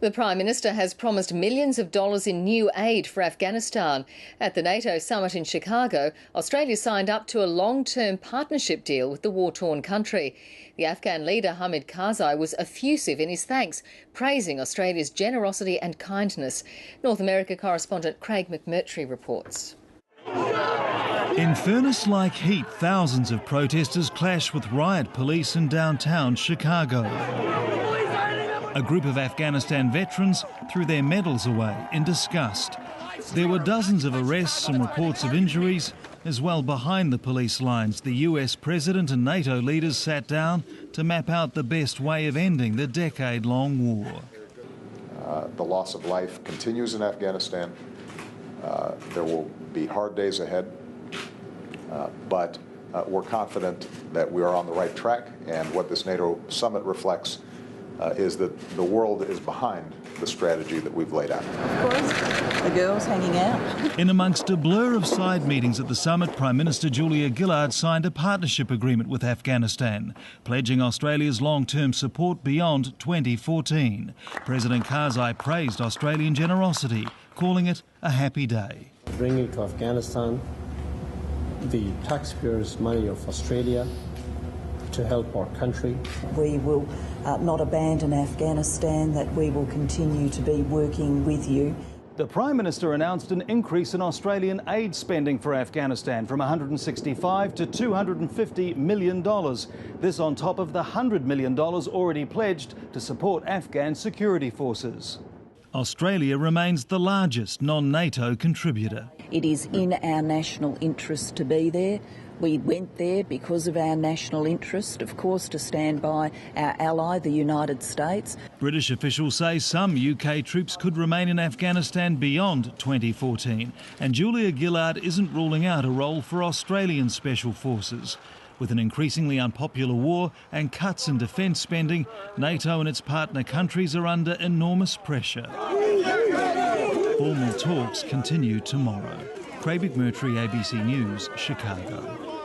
The Prime Minister has promised millions of dollars in new aid for Afghanistan. At the NATO summit in Chicago, Australia signed up to a long-term partnership deal with the war-torn country. The Afghan leader Hamid Karzai was effusive in his thanks, praising Australia's generosity and kindness. North America correspondent Craig McMurtry reports. In furnace-like heat, thousands of protesters clash with riot police in downtown Chicago. A group of Afghanistan veterans threw their medals away in disgust. There were dozens of arrests and reports of injuries. As well, behind the police lines, the US President and NATO leaders sat down to map out the best way of ending the decade-long war. The loss of life continues in Afghanistan. There will be hard days ahead, but we're confident that we are on the right track, and what this NATO summit reflects is that the world is behind the strategy that we've laid out. Of course, the girls hanging out. In amongst a blur of side meetings at the summit, Prime Minister Julia Gillard signed a partnership agreement with Afghanistan, pledging Australia's long-term support beyond 2014. President Karzai praised Australian generosity, calling it a happy day. Bringing to Afghanistan the taxpayers' money of Australia to help our country. We will not abandon Afghanistan, that we will continue to be working with you. The Prime Minister announced an increase in Australian aid spending for Afghanistan from $165 to $250 million. This on top of the $100 million already pledged to support Afghan security forces. Australia remains the largest non-NATO contributor. It is in our national interest to be there. We went there because of our national interest, of course, to stand by our ally, the United States. British officials say some UK troops could remain in Afghanistan beyond 2014, and Julia Gillard isn't ruling out a role for Australian special forces. With an increasingly unpopular war and cuts in defence spending, NATO and its partner countries are under enormous pressure. Formal talks continue tomorrow. Craig McMurtry, ABC News, Chicago.